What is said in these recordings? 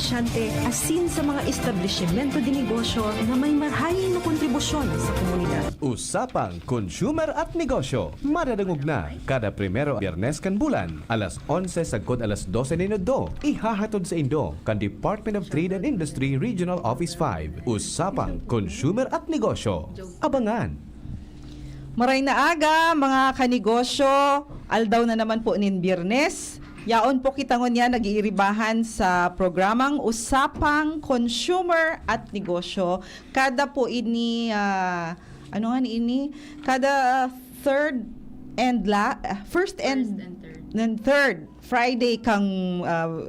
negosyante asin sa mga establishmento de negosyo na may marhayin na kontribusyon sa komunidad. Usapang Consumer at Negosyo. Madadangog na kada primero Biyernes kan bulan, alas 11 sagkod alas 12 minuto. Ihahatod sa Indo kan Department of Trade and Industry Regional Office 5. Usapang Consumer at Negosyo. Abangan! Maray na aga, mga kanegosyo, aldaw na naman po nin Biyernes. Yaon po kita niya nag-iiribahan sa programang Usapang Consumer at Negosyo. Kada po ini, kada first and third Friday kang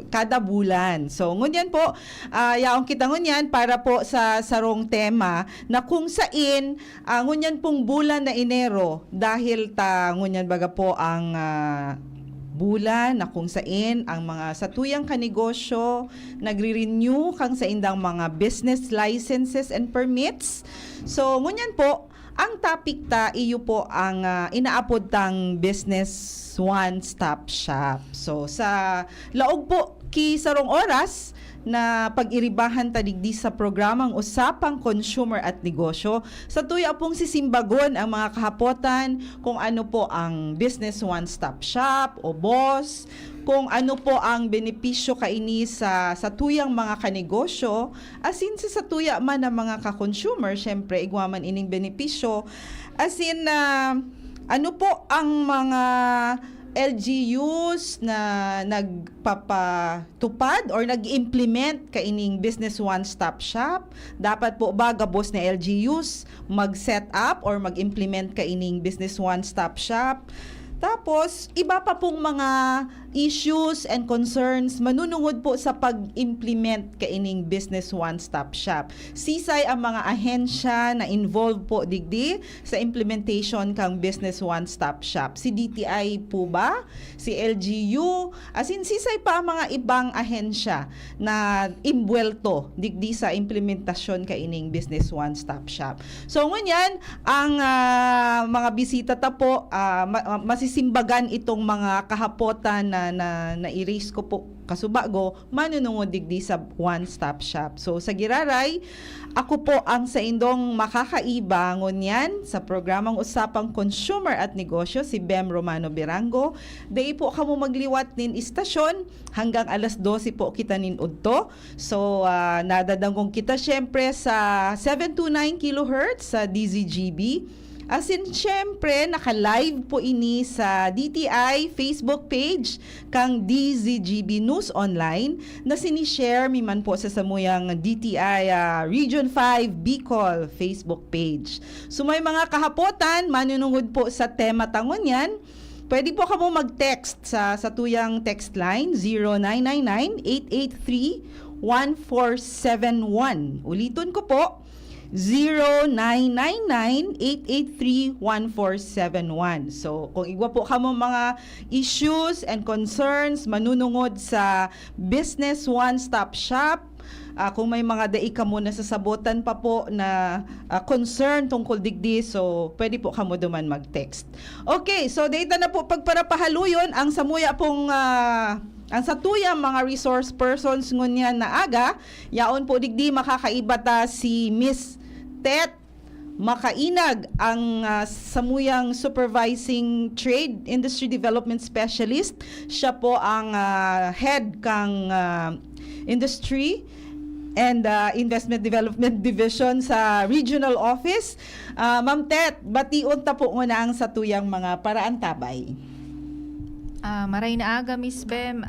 kada bulan. So ngunyan po yaong kita ngunyan para po sa sarong tema na kung sain ngunyan pong bulan na Enero dahil ngunyan baga po ang bulan na kung sain ang mga satuyang kanegosyo nagre-renew kang sa indang mga business licenses and permits. So ngunyan po ang topic iyo po ang inaapod tang business one-stop shop. So sa laog po ki sarong oras na pag-iribahan tadigdi sa programang Usapang Consumer at Negosyo. Sa tuya pong sisimbagon ang mga kahapotan kung ano po ang business one-stop shop o BOSS, kung ano po ang benepisyo kaini sa tuyang mga kanegosyo, asin sa tuya man ang mga ka-consumer, syempre igwaman ining benepisyo, asin ano po ang mga LGUs na nagpapatupad or nag-implement kaining business one-stop shop. Dapat po ba gabos na LGUs mag-set up or mag-implement kaining business one-stop shop? Tapos, iba pa pong mga issues and concerns manunungod po sa pag-implement kaining business one-stop shop. Sisay ang mga ahensya na involved po digdi sa implementation kang business one-stop shop. Si DTI po ba? Si LGU? Asin sisay pa ang mga ibang ahensya na imbuelto digdi sa implementasyon kaining business one-stop shop. So, ngunyan, ang mga bisita ta po, masisimbagan itong mga kahapotan na i-raise ko po kasubago manunungod digdi sa one-stop shop. So sa Giraray, ako po ang sa indong makakaiba ngunyan sa programang Usapang Consumer at Negosyo, si Bem Romano Birango. Day po kamo magliwat nin istasyon hanggang alas 12 po kita nin udto. So nadadangong kita syempre sa 729 kHz sa DZGB. As in, syempre, naka-live po ini sa DTI Facebook page kang DZGB News Online na sinishare miman po sa samuyang DTI Region 5 Bicol Facebook page. So may mga kahapotan, manunungod po sa tema tangon yan. Pwede po kamo mag-text sa tuyang text line 0999-883-1471. Ulitin ko po, 0999-883-1471. So, kung igwa po kamo mga issues and concerns manunungod sa business one-stop shop, kung may mga dai kamo na sasabotan pa po na concern tungkol digdi, so pwede po kamo duman mag-text. Okay, so data na po pagparapahaluyon ang samuya pong ang satuyang mga resource persons ngunyan na aga, yaon po digdi makakaibata si Miss Tet Makainag, ang samuyang Supervising Trade Industry Development Specialist. Siya po ang head kang Industry and Investment Development Division sa Regional Office. Ma'am Tet, bation ta po muna ang satuyang mga paraan tabay. Maray na aga, Miss Bem.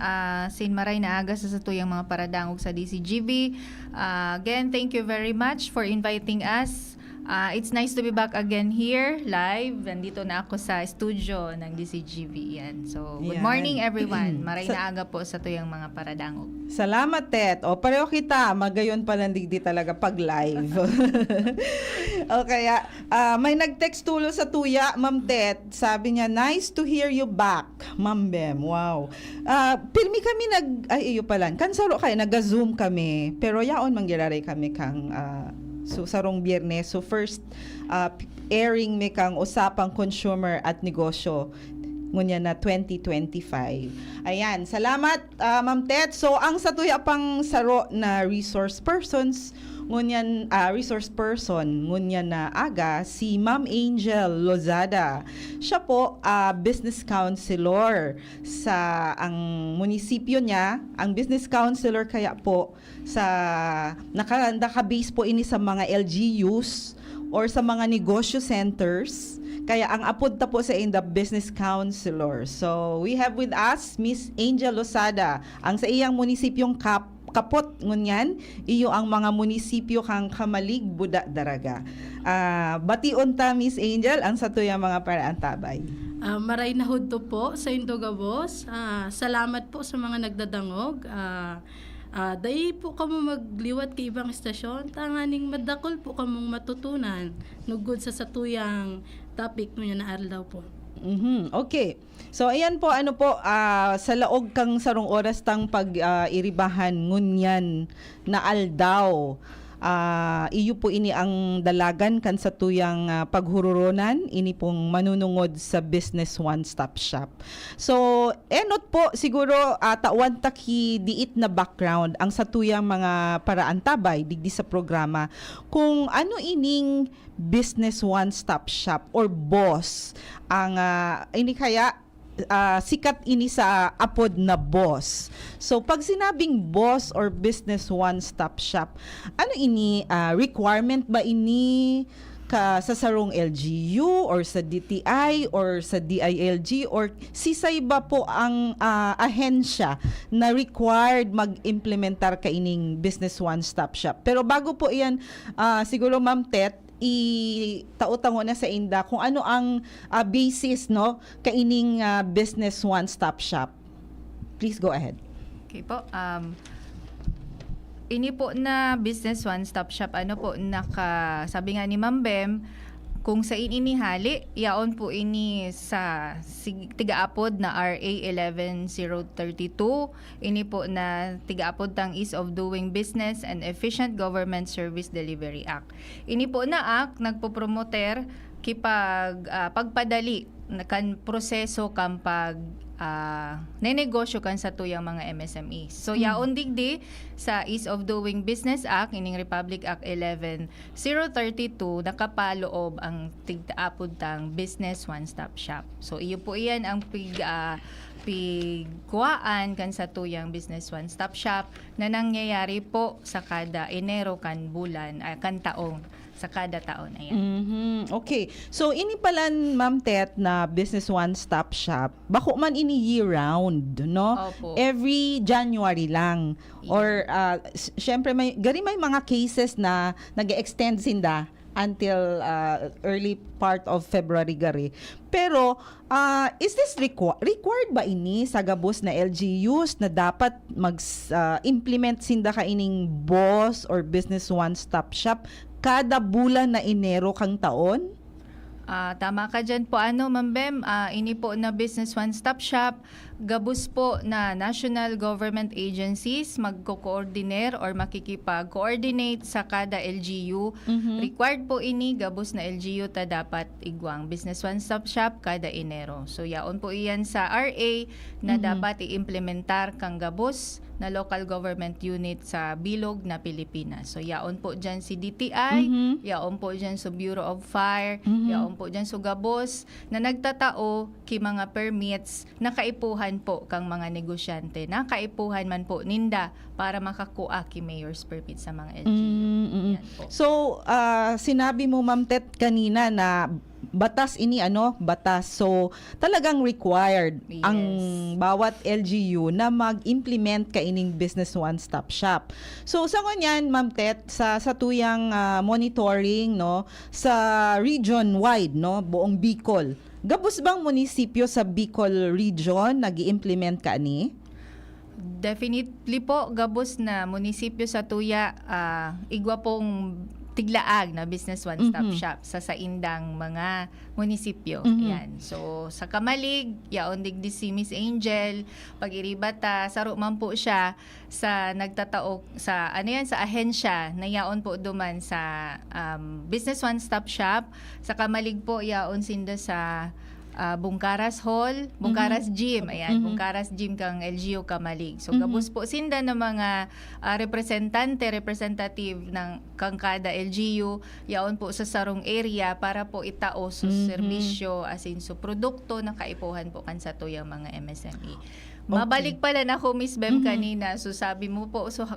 Maray na aga sa satuyang mga paradangog sa DCGB. Again, thank you very much for inviting us. It's nice to be back again here, live. Nandito na ako sa studio ng DCGB. Yan. So, good morning everyone. Maray na aga po sa tuyang mga paradangog. Salamat, Tet. O, pareho kita. Magayon pa lang digdi talaga pag live. Okay. May nag-text tulo sa tuya, Ma'am Tet. Sabi niya, nice to hear you back, Ma'am Bem. Wow. Pilmi kami iyo pala. Kansaro kayo, nag-zoom kami. Pero yaon manggiraray kami kang so sarong Biyernes. So first airing mi kang Usapang Consumer at Negosyo ngunya na 2025. Ayan, salamat Ma'am Tet. So ang satuya pang saro na resource person ngunya na aga si Ma'am Angel Lozada. Siya po business counselor sa ang munisipyo niya, ang business counselor kaya po sa naka-base po ini sa mga LGUs or sa mga negosyo centers. Kaya ang apod ta po sa in the business counselor. So we have with us Miss Angel Lozada, ang sa iyang munisipyong kapot ngunyan, iyo ang mga munisipyo kang Kamalig, Buda, Daraga. Bation ta Miss Angel ang satuyang mga paraan tabay. Maray na hudto po sa Indogabos. Salamat po sa mga nagdadangog. Dahil po kamo magliwat kay ibang estasyon, tanganing madakol po kamong matutunan nugod sa satuyang topic mo na adlaw po. Okay. So ayan po sa laog kang sarong oras tang iribahan ngunyan na aldaw. Iyo po ini ang dalagan kan sa tuyang paghururonan, ini pong manunungod sa Business One Stop Shop. So enot po siguro tawan taki diit na background ang sa tuyang mga paraan tabay digdi sa programa kung ano ining Business One Stop Shop or BOSS ang ini kaya sikat ini sa apod na BOSS. So pag sinabing BOSS or Business One Stop Shop, ano ini requirement ba ini ka sa sarong LGU or sa DTI or sa DILG or sisay ba po ang ahensya na required mag-implementar ka ining Business One Stop Shop? Pero bago po iyan, siguro Ma'am Tet, itautango na sa inda kung ano ang basis kaining Business One Stop Shop. Please go ahead. Okay po. Ini po na Business One Stop Shop, sabi nga ni Ma'am Bem, kung sa inihali, yaon po ini sa tigaapod na RA 11032. Ini po na tigaapod tang Ease of Doing Business and Efficient Government Service Delivery Act. Ini po na act nagpopromoter pagpadali kan proseso kan nenegosyo kan sa tuyang mga MSME. So yaon digdi sa Ease of Doing Business Act ining Republic Act 11032 nakapaloob ang tigtaapod tang Business One Stop Shop. So iyo po iyan ang pigkuhaan kan sa tuyang Business One Stop Shop na nangyayari po sa kada Enero kan bulan kan taong sa kada taon. Ayan. Okay. So, ini pala, Ma'am Tet, na Business One Stop Shop, bako man ini year-round, no? Opo. Every January lang. Yes. Or, syempre, may mga cases na nag-extend sinda until early part of February gari. Pero, is this required ba ini sa gabos na LGUs na dapat mag-implement sinda ka ining BOSS or Business One Stop Shop kada bulan na Enero kang taon? Tama ka dyan po, Ma'am Bem. Ini po na Business One Stop Shop, gabos po na national government agencies magko-coordinate or makikipag-coordinate sa kada LGU. Required po ini, gabos na LGU ta dapat igwang Business One Stop Shop kada Enero. So yaon po iyan sa RA na dapat i-implementar kang gabos na local government unit sa bilog na Pilipinas. So yaon po dyan si DTI, yaon po dyan sa Bureau of Fire, yaon po dyan sa gabos na nagtatao ki mga permits na kaipuhan po kang mga negosyante, na kaipuhan man po ninda para makakuha ki mayor's permit sa mga LGU. Yan po. So, sinabi mo Ma'am Tet kanina na batas ini batas. So, talagang required Yes. ang bawat LGU na mag-implement ka ining Business One Stop Shop. So, sa kanyan, Ma'am Tet, sa tuyang monitoring sa region-wide, buong Bicol, gabos bang munisipyo sa Bicol region nag-i-implement ka ni? Definitely po, gabos na munisipyo sa Tuya, igwa pong tiglaag na Business One Stop Shop sa saindang mga munisipyo. Yan. So, sa Kamalig, yaon digdi si Miss Angel, pag-iribata, saro man po siya sa nagtatao sa sa ahensya na yaon po duman sa Business One Stop Shop. Sa Kamalig po, yaon sinda sa Bungkaras Hall, Bungkaras Gym, ayan, Bungkaras Gym kang LGU Kamalig. So gabos po sinda ng mga representative ng kang kada LGU yaon po sa sarong area para po itao sa serbisyo asin so produkto na kaipuhan po kan sa tuyang mga MSME. Mabalik pala na ako, Miss Bem, kanina. So, sabi mo po, so,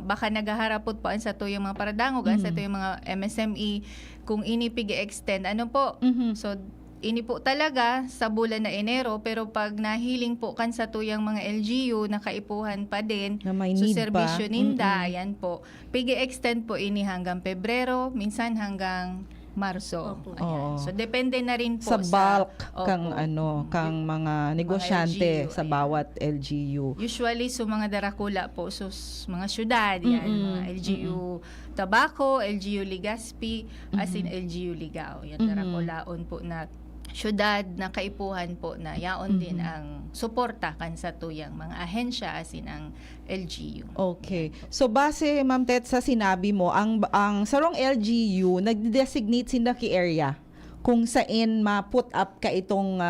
baka nagaharapot po sa tuyong mga paradangog, sa tuyong mga MSME, kung inipig-extend. Ano po? So, ini po talaga sa bulan na Enero, pero pag nahiling po kan sa tuyang mga LGU, nakaipuhan pa din, Na may so need serbisyo pa. ninda, ayan po. Pigi-extend po ini hanggang Pebrero, minsan hanggang Marso. Opo. Ayan. Oo. So, depende na rin po Sa bulk kang Opo. kang mga negosyante LGU, sa ayan. bawat LGU. Usually, so mga darakula po, so mga syudad, yan, mga LGU Tabaco, LGU Legazpi, as in LGU Ligao. Yan, darakulaon po na syudad na kaipuhan po na yaon din ang suporta kan sa tuyang mga ahensya as in ang LGU. Okay. So base Ma'am Tet sa sinabi mo, ang sarong LGU nagde-designate sila ki area kung saan ma-put up ka itong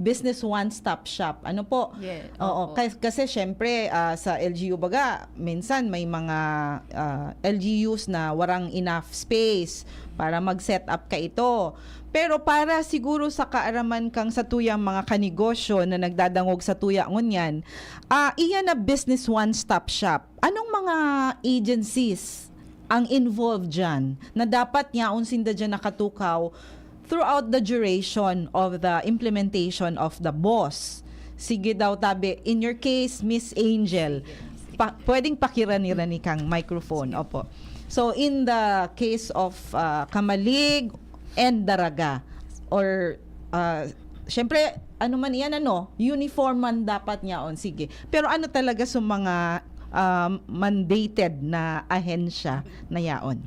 business one-stop shop. Ano po? Yeah, Oo, opo. kasi syempre sa LGU baga, minsan may mga LGUs na warang enough space para mag-set up ka ito. Pero para siguro sa kaaraman kang sa tuyang mga kanegosyo na nagdadangog sa tuya ngunyan, iyan na business one-stop shop. Anong mga agencies ang involved dyan na dapat yaon sinda dyan nakatukaw throughout the duration of the implementation of the BOSS? Sige daw tabi, in your case, Miss Angel, pwedeng pakirani-rani kang microphone. Opo. So in the case of Kamalig and Daraga, or syempre ano man iyan, uniform man dapat niyaon, sige, pero ano talaga sa mga mandated na ahensya na yaon?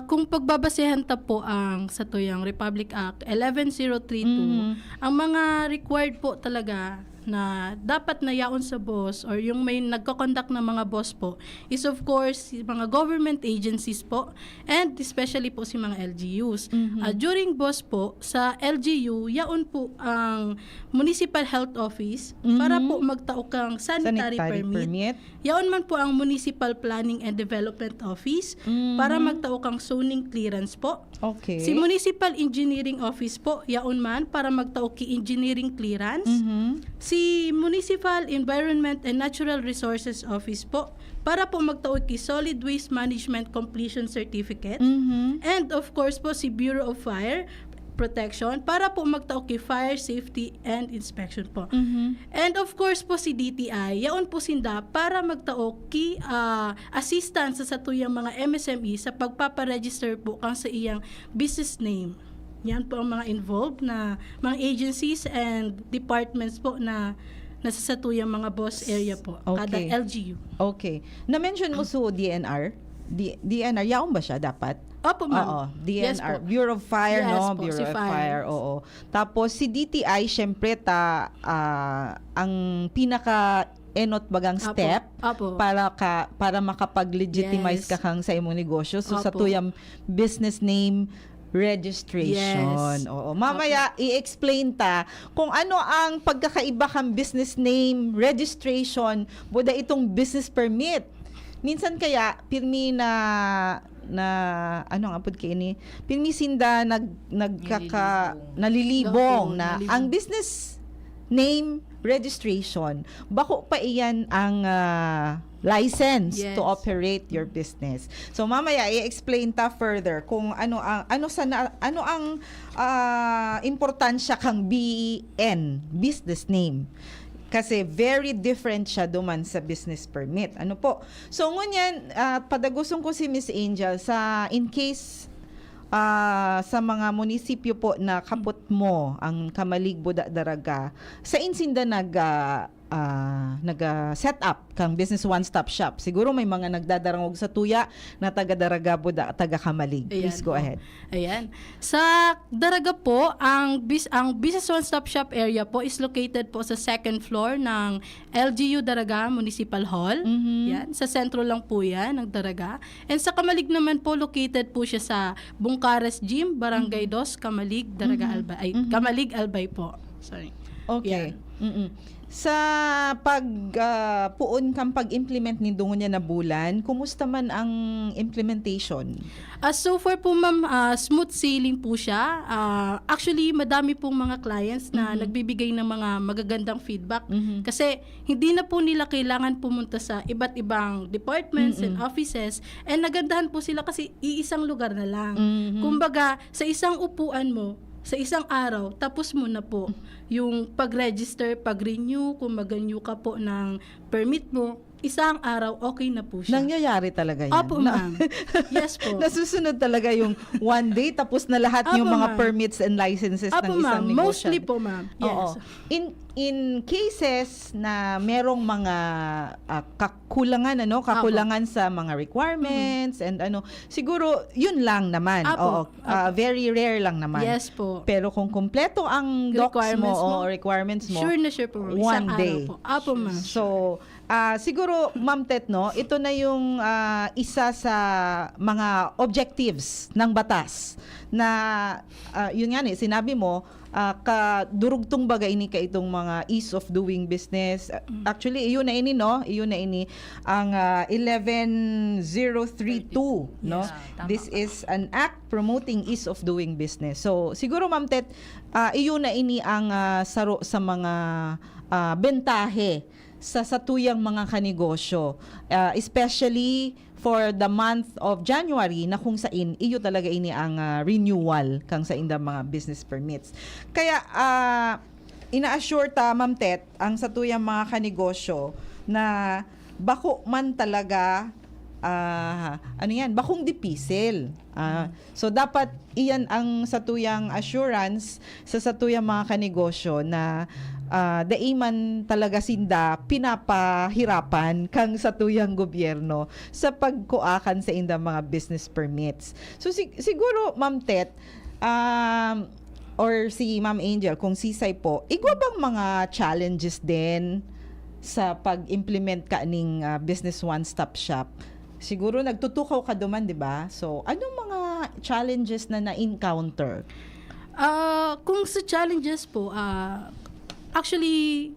Kung pagbabasehan ta po ang sa tuyang Republic Act 11032, ang mga required po talaga na dapat na yaon sa boss or yung may nagko-conduct ng mga boss po is of course mga government agencies po and especially po si mga LGUs. During boss po sa LGU, yaon po ang Municipal Health Office para po magtao kang sanitary permit. Yaon man po ang Municipal Planning and Development Office para magtao kang zoning clearance po. Okay. Si Municipal Engineering Office po, yaon man para magtao ki engineering clearance. Si Municipal Environment and Natural Resources Office po, para po magtao ki Solid Waste Management Completion Certificate. And of course po si Bureau of Fire Protection para po magtao ki Fire Safety and Inspection po. And of course po si DTI, yaon po sinda para magtao ki assistance sa tuyang mga MSME sa pagpaparegister po kang sa iyang business name. Yan po ang mga involved na mga agencies and departments po na nasa satuyang mga boss area po, kada Okay. LGU. Okay. Na-mention mo so DNR? DNR, yaon ba siya dapat? Opo, ma'am. Oo, Yes DNR. po. Bureau of Fire, Yes no? po, Bureau si of Fire. Fire, oo. Tapos si DTI, syempre ang pinaka enot bagang Apo. step Apo. para makapag-legitimize Yes. ka kang sa imong negosyo. So sa Apo. tuyang business name registration. Yes. Oo. Mamaya i-explain ta kung ano ang pagkakaiba kang business name registration buda itong business permit. Minsan kaya pirmi na ano nga pud kay ini pirmi sinda nalilibong na Nalilibong. ang business name registration bako pa iyan ang license Yes. to operate your business. So mamaya i-explain ta further kung ano ang importansya kang BEN, business name. Kasi very different siya duman sa business permit. Ano po? So ngunyan padagusong ko si Miss Angel sa in case sa mga munisipyo po na kaput mo ang Kamalig, Buda, Daraga, sa insinda nag-set up kang business one-stop shop. Siguro may mga nagdadarangog sa tuya na taga-Daraga, Buda, taga-Kamalig. Please Ayan go po. ahead. Ayan. Sa Daraga po, ang Business One-Stop Shop area po is located po sa second floor ng LGU Daraga Municipal Hall. Yan. Sa sentro lang po yan, ng Daraga. And sa Kamalig naman po, located po siya sa Bungkaras Gym, Barangay 2, Kamalig, Daraga Albay. Kamalig, Albay po. Sorry. Okay. Yan. Mm-mm. Sa puon kang pag-implement ni dungo niya na bulan, kumusta man ang implementation? So far po ma'am, smooth sailing po siya. Actually, madami pong mga clients na nagbibigay ng mga magagandang feedback. Kasi hindi na po nila kailangan pumunta sa iba't ibang departments and offices. And nagandahan po sila kasi iisang lugar na lang. Kumbaga, sa isang upuan mo, sa isang araw, tapos mo na po yung pag-register, pag-renew, kung mag-renew ka po ng permit mo, isang araw, okay na po siya. Nangyayari talaga yan. Opo, ma'am. Yes po. Nasusunod talaga yung one day, tapos na lahat yung Opo, mga ma'am. permits and licenses Opo, ng isang ma'am. negosyante. Mostly po, ma'am. Yes. Oo. In cases na merong mga kakulangan sa mga requirements and siguro yun lang naman. Apo. Very rare lang naman. Yes po. Pero kung kumpleto ang docs Requirements mo mo, o requirements mo, Sure na sure po, ma'am. one Isang day. araw po. Apo, ma'am. So, siguro, Ma'am Tet, no, ito na yung isa sa mga objectives ng batas na, yun nga sinabi mo, kadurugtong bagay ini ka itong mga ease of doing business. Actually, iyon na ini, no? Iyon na ini ang 11032, no? Yeah, tama This ka. is an act promoting ease of doing business. So, siguro, Ma'am Tet, iyon na ini ang saro sa mga bentahe sa satuyang mga kanegosyo, especially for the month of January na kung sain iyo talaga ini ang renewal kang sa inda mga business permits. Kaya ina-assure ta, Ma'am Tet, ang satuyang mga kanegosyo na bako man talaga bakong dipisil. So dapat iyan ang satuyang assurance sa satuyang mga kanegosyo na daiman talaga sinda pinapahirapan kang satuyang gobyerno sa pagkuakan sa inda mga business permits. So siguro, Ma'am Tet, or si Ma'am Angel, kung sisay po, igwa bang mga challenges din sa pag-implement ka ning business one-stop shop? Siguro nagtutukaw ka duman, di ba? So, anong mga challenges na na-encounter? Kung sa challenges po, actually,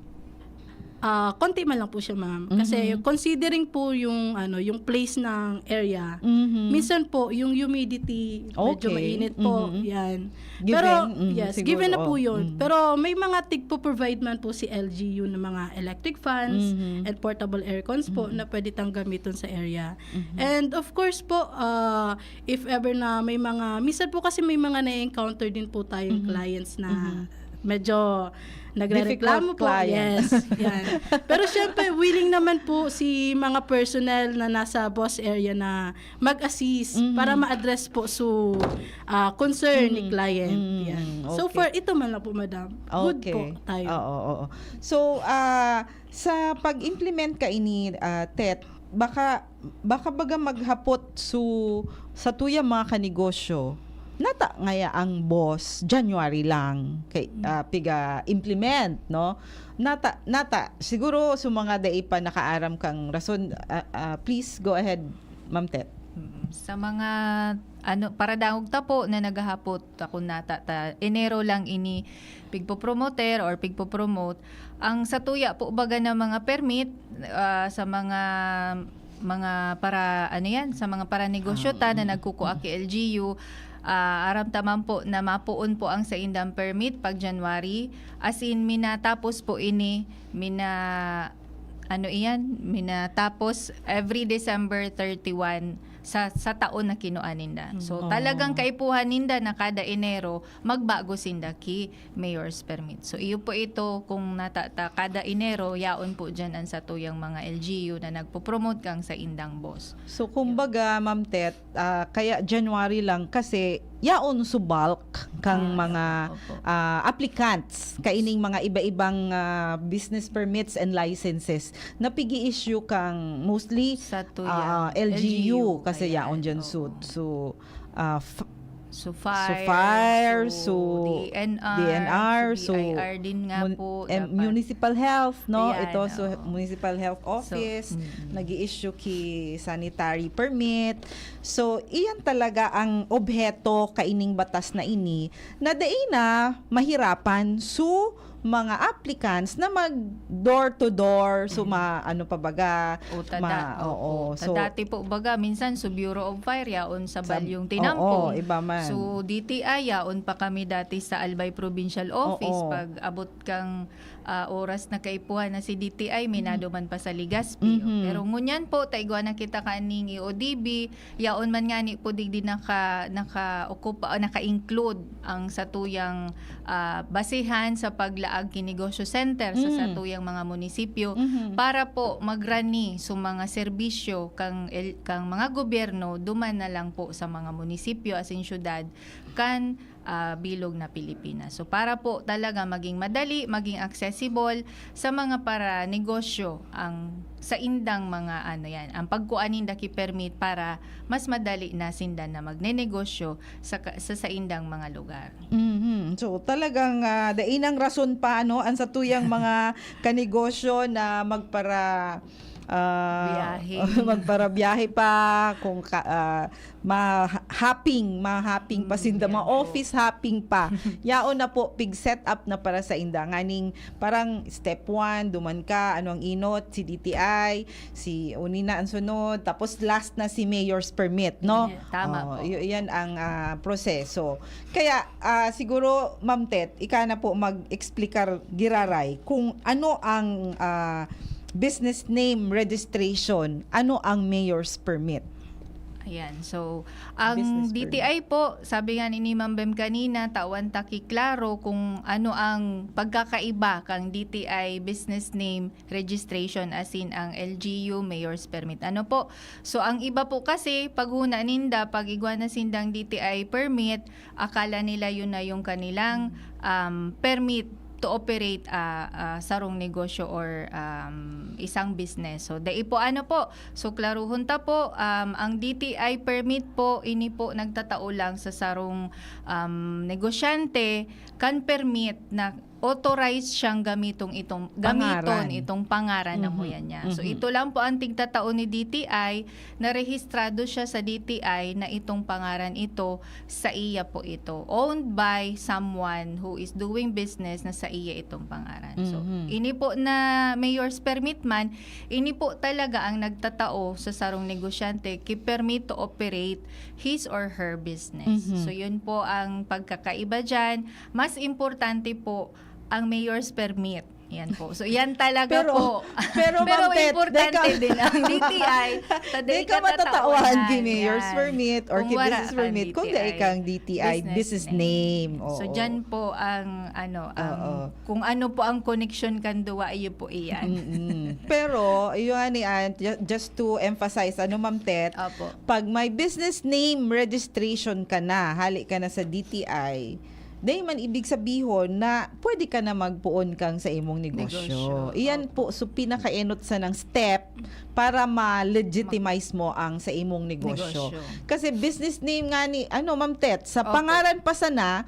konti man lang po siya, ma'am. Kasi considering po yung yung place ng area, minsan po yung humidity medyo Okay. mainit po, yan. Given, Pero yes, siguro, given na po oh. yun. Pero may mga tig-provide man po si LGU ng mga electric fans and portable aircons po na pwede tang gamitin sa area. And of course po, if ever na may mga, minsan po kasi may mga na-encounter din po tayong clients na medyo nagrereklamo Difficult po. client. Yes. Yan. Pero syempre, willing naman po si mga personnel na nasa boss area na mag-assist para ma-address po su concern ni client. Yan. So Okay. far, ito man lang po, madam. Good po tayo. Oo. So, sa pag-implement ka ini, Tet, baka baga maghapot sa tuyang mga kanegosyo, nata ngaya ang boss January lang kay piga implement, no? Nata siguro sa mga dai pa nakaaram kang rason. Please go ahead, Ma'am Tet. Sa mga para dangog ta po na naghahapot ako nata Enero lang ini pigpo-promoter or pigpo-promote ang satuya po baga ng mga permit sa mga para sa mga para negosyo ta na nagkukuha kay LGU. Aram taman po na mapuon po ang sa indang permit pag January, as in minatapos po ini minatapos every December 31 sa taon na kinuan ninda. So talagang kaipuhan ninda na kada Enero magbago sinda ki mayor's permit. So iyo po ito kung kada Enero yaon po dyan ang satuyang mga LGU na nagpo-promote kang sa indang boss. So kumbaga, Ma'am Tet, kaya January lang kasi yaon su bulk kang mga opo. applicants kaining mga iba-ibang business permits and licenses na pigi-issue kang mostly Sa tuyang LGU kasi Ayan, yaon dyan oo. so Fire, DNR, so DIR din nga po. dapat. municipal health, no? Ayan, Ito, so oo. municipal health office, nag-i-issue ki sanitary permit. So, iyan talaga ang obheto kaining batas na ini na dai na mahirapan mga applicants na mag door to door, so ano pa baga, O tada, oo. So, dati po baga minsan sa Bureau of Fire yaon sa Balyong Oo, Tinampong. iba man. So DTI yaon pa kami dati sa Albay Provincial Office. Oo. Pag abot kang oras na kaipuhan na si DTI, minado man pa sa Ligaspi. Mhm. Pero ngunyan po taigwa na kita kaning EODB, yaon man nga ni po digdi naka-include ang satuyang basihan sa paglaag kinegosyo center sa satuyang mga munisipyo para po magrani sa mga serbisyo kang mga gobyerno duman na lang po sa mga munisipyo asin syudad kan bilog na Pilipinas. So para po talaga maging madali, maging accessible sa mga para negosyo ang sa indang mga ang pagkuanin daki permit para mas madali na sindan na magnenegosyo sa indang mga lugar. Mhm. So talagang dainang rason pa ang satuyang mga kanegosyo na magpara Biyahe. magparabiyahe pa kung ma-hopping pa sinda yan mga po. office hopping pa yaon na po pig set up na para sa inda nganing parang step 1 duman ka ano ang inot si DTI si unina ang sunod tapos last na si mayor's permit no. Yeah, tama po. Yan ang proseso kaya siguro Ma'am Tet ika na po mag-explikar giraray kung ano ang business name registration, ano ang mayor's permit? Ayan. So, ang Business DTI po, sabi nga ni Ma'am Bem kanina, tawan taki klaro kung ano ang pagkakaiba kang DTI business name registration as in ang LGU mayor's permit. Ano po? So, ang iba po kasi paghuna ninda, pag igwa na sindang DTI permit, akala nila yun na yung kanilang permit to operate sarong negosyo or isang business. So, dai po ano po. So, klaruhon ta po, ang DTI permit po, ini po nagtatao lang sa sarong negosyante kan permit na authorized siyang gamiton itong pangaran na mo yan niya. So ito lang po ang tigtatao ni DTI na rehistrado siya sa DTI na itong pangaran ito sa iya po ito. Owned by someone who is doing business na sa iya itong pangaran. So ini po na mayor's permit man, ini po talaga ang nagtatao sa sarong negosyante ki permit to operate his or her business. So yun po ang pagkakaiba dyan. Mas importante po ang mayor's permit. Yan po. So, yan talaga po. Pero, Ma'am Tet, importante din ang DTI. Di ka matatawahan ki mayor's permit or ki business permit kung dahil kang DTI business name. So, dyan po ang kung ano po ang connection kan duwa, iyo po iyan. Pero, yun just to emphasize, Ma'am Tet, Opo. pag may business name registration ka na, hali ka na sa DTI, dahil man ibig sabihon na pwede ka na magpuon kang sa imong negosyo. Iyan po, so pinakaenot sa ng step para ma-legitimize mo ang sa imong negosyo. Kasi business name nga ni, Ma'am Tet, sa pangaran pa sana,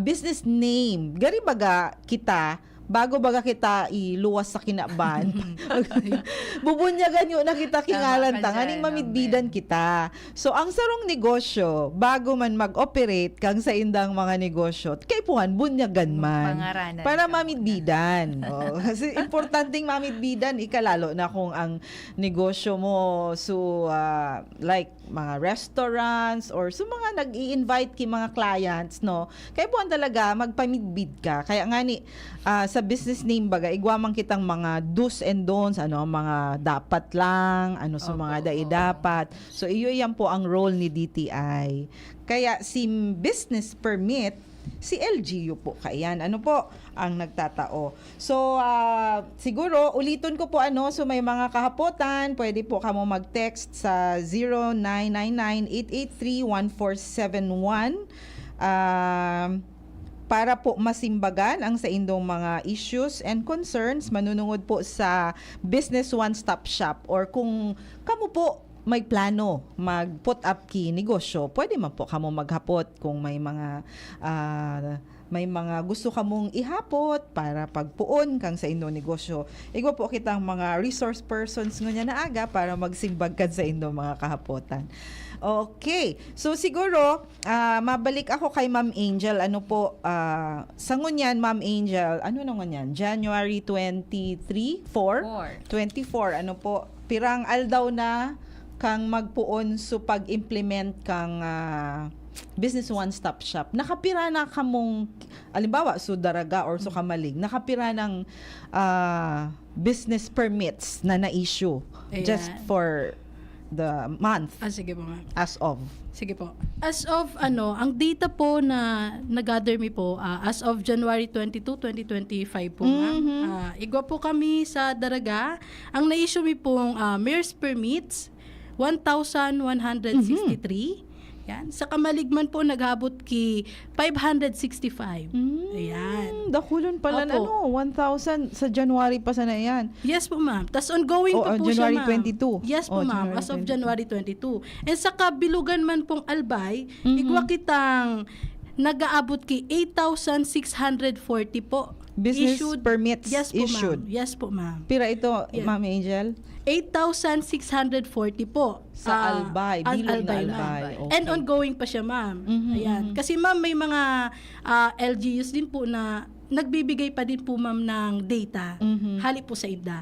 business name, gari baga kita, bago baga kita iluwas sa kinaban. Bubunyagan yun na kita kingalan ta, nganing mamidbidan kita. So, ang sarong negosyo, bago man mag-operate kang sa indang mga negosyo, kay puhan, bunyagan man. Pangaranan Para ka mamidbidan. Kasi importanteng mamidbidan, ikalalo na kung ang negosyo mo, so, like, mga restaurants or so mga nag-i-invite ki mga clients, no? Kaya puhan talaga, magpamidbid ka. Kaya nga ni, sa business name baga igwamang kitang mga do's and don'ts mga dapat lang sa mga dapat so iyo yan po ang role ni DTI kaya si business permit si LGU po kayan po ang nagtatao so siguro ulitin ko po so may mga kahapotan pwede po kamo mag-text sa 0999-883-1471 para po masimbagan ang sa indong mga issues and concerns manunungod po sa Business One Stop Shop or kung kamo po may plano mag-put up ki negosyo, pwede man po kamo maghapot kung may mga may mga gusto ka mong ihapot para pagpuon kang sa inyong negosyo. Igwa po kitang mga resource persons ngunya na aga para magsimbag kan sa inyong mga kahapotan. Okay. So siguro, mabalik ako kay Ma'am Angel. Ano po, sa ngunyan, Ma'am Angel, ano na ngunyan? January 23, 24. Ano po, pirang aldaw na kang magpuon so pag-implement kang business one-stop shop. Nakapira na kamong, alimbawa, so daraga or so kamalig, nakapira ng business permits na na-issue just Ayan. for the month Sige po, ma'am. as of. Sige po. As of ang data po na nag-gather mi po as of January 22, 2025 po, ma'am. Igwa po kami sa Daraga. Ang na-issue mi pong MERS permits 1,163. Yan. Sa Kamaligman po naghabot ki 565. Ayan. Dakulon pala na, Opo. 1,000 sa January pa sana yan. Yes po, ma'am. Tas ongoing Oh, pa po January siya, ma'am. 22. Yes po, Oh, ma'am. January As of 22. January 22. And sa kabilugan man pong Albay, igwa kitang nag-aabot ki 8,640 po. Business permits Yes po, issued. ma'am. Yes po, ma'am. Pira ito, Yeah. Ma'am Angel? 8,640 po. Sa Albay, bilog na ma'am. Albay. Okay. And ongoing pa siya, ma'am. Ayan. Kasi ma'am, may mga LGUs din po na nagbibigay pa din po, ma'am, ng data. Hali po sa IDA.